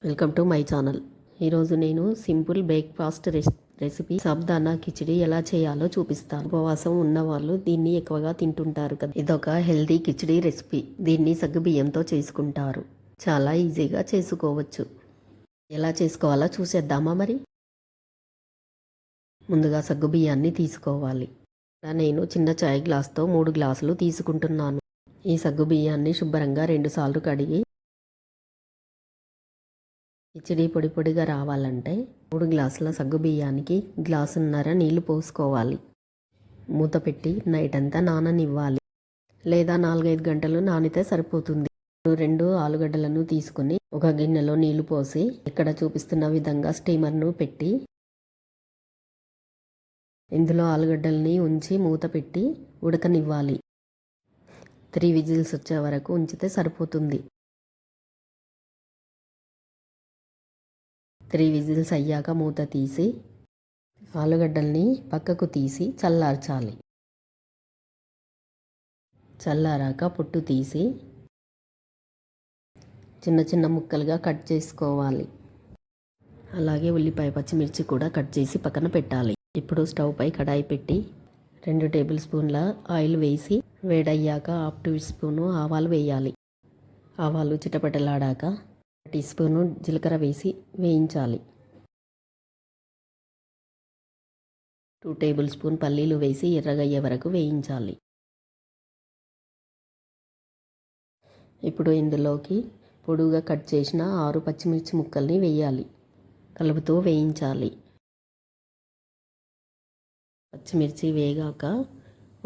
Welcome to my channel. ఈరోజు నేను simple breakfast recipe sabudana khichdi ఎలా చేయాలో చూపిస్తాను. ఉపవాసం ఉన్నవాళ్ళు దీన్ని ఎక్కువగా తింటుంటారు కదా. ఇదొక హెల్దీ కిచిడి రెసిపీ. దీన్ని సగ్గుబియ్యంతో చేసుకుంటారు. చాలా ఈజీగా చేసుకోవచ్చు. ఎలా చేసుకోవాలో చూసేద్దామా మరి. ముందుగా సగ్గుబియ్యాన్ని తీసుకోవాలి. నేను చిన్న చాయ్ గ్లాస్తో 3 గ్లాసులు తీసుకుంటున్నాను. ఈ సగ్గుబియ్యాన్ని శుభ్రంగా 2 సార్లు కడిగి కిచిడి పొడి పొడిగా రావాలంటే 3 గ్లాసుల సగ్గుబియ్యానికి గ్లాసున్నర నీళ్లు పోసుకోవాలి. మూత పెట్టి నైట్ అంతా నాననివ్వాలి, లేదా 4-5 గంటలు నానితే సరిపోతుంది. 2 ఆలుగడ్డలను తీసుకుని ఒక గిన్నెలో నీళ్లు పోసి ఇక్కడ చూపిస్తున్న విధంగా స్టీమర్ను పెట్టి ఇందులో ఆలుగడ్డల్ని ఉంచి మూత పెట్టి ఉడకనివ్వాలి. 3 విజిల్స్ వచ్చే వరకు ఉంచితే సరిపోతుంది. 3 విజిల్స్ అయ్యాక మూత తీసి ఆలుగడ్డల్ని పక్కకు తీసి చల్లార్చాలి. చల్లారాక పొట్టు తీసి చిన్న చిన్న ముక్కలుగా కట్ చేసుకోవాలి. అలాగే ఉల్లిపాయ పచ్చిమిర్చి కూడా కట్ చేసి పక్కన పెట్టాలి. ఇప్పుడు స్టవ్ పై కడాయి పెట్టి 2 టేబుల్ స్పూన్ల ఆయిల్ వేసి వేడయ్యాక 1/2 టీ స్పూను ఆవాలు వేయాలి. ఆవాలు చిటపటలాడాక 1 టీ స్పూను జీలకర్ర వేసి వేయించాలి. 2 టేబుల్ స్పూన్ పల్లీలు వేసి ఎర్రగయ్యే వరకు వేయించాలి. ఇప్పుడు ఇందులోకి పొడుగా కట్ చేసిన 6 పచ్చిమిర్చి ముక్కల్ని వేయాలి. కలుపుతూ వేయించాలి. పచ్చిమిర్చి వేగాక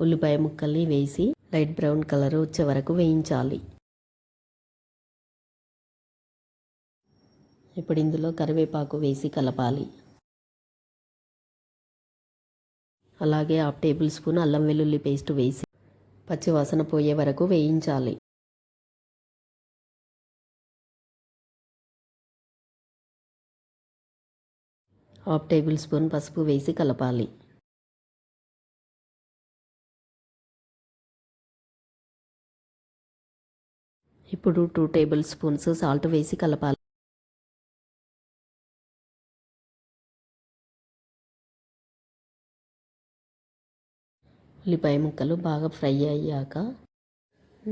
ఉల్లిపాయ ముక్కల్ని వేసి లైట్ బ్రౌన్ కలర్ వచ్చే వరకు వేయించాలి. ఇప్పుడు ఇందులో కరివేపాకు వేసి కలపాలి. అలాగే 1/2 టేబుల్ స్పూన్ అల్లం వెల్లుల్లి పేస్ట్ వేసి పచ్చివాసన పోయే వరకు వేయించాలి. హాఫ్ టేబుల్ స్పూన్ పసుపు వేసి కలపాలి. ఇప్పుడు 2 టేబుల్ స్పూన్స్ సాల్ట్ వేసి కలపాలి. ఉల్లిపాయ ముక్కలు బాగా ఫ్రై అయ్యాక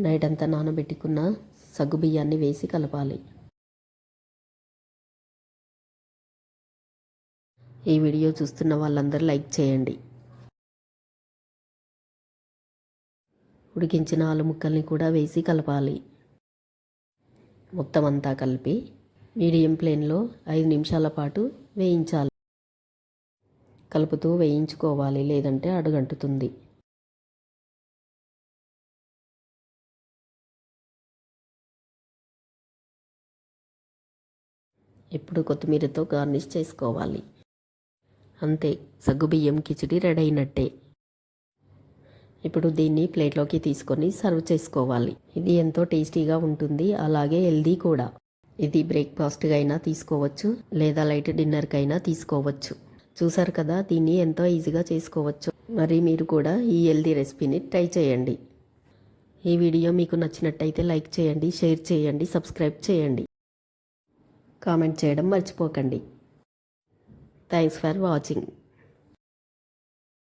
నైట్ అంతా నానబెట్టుకున్న సగ్గుబియ్యాన్ని వేసి కలపాలి. ఈ వీడియో చూస్తున్న వాళ్ళందరూ లైక్ చేయండి. ఉడికించిన ఆలు ముక్కల్ని కూడా వేసి కలపాలి. మొత్తం అంతా కలిపి మీడియం ఫ్లేమ్లో 5 నిమిషాల పాటు వేయించాలి. కలుపుతూ వేయించుకోవాలి, లేదంటే అడుగంటుతుంది. ఇప్పుడు కొత్తిమీరతో గార్నిష్ చేసుకోవాలి. అంతే, సగ్గుబియ్యం కిచిడి రెడీ అయినట్టే. ఇప్పుడు దీన్ని ప్లేట్లోకి తీసుకొని సర్వ్ చేసుకోవాలి. ఇది ఎంతో టేస్టీగా ఉంటుంది, అలాగే హెల్దీ కూడా. ఇది బ్రేక్ఫాస్ట్గా అయినా తీసుకోవచ్చు, లేదా లైట్ డిన్నర్కైనా తీసుకోవచ్చు. చూసారు కదా, దీన్ని ఎంతో ఈజీగా చేసుకోవచ్చు. మరి మీరు కూడా ఈ హెల్దీ రెసిపీని ట్రై చేయండి. ఈ వీడియో మీకు నచ్చినట్టయితే లైక్ చేయండి, షేర్ చేయండి, సబ్స్క్రైబ్ చేయండి. కామెంట్ చేయడం మర్చిపోకండి. Thanks for watching.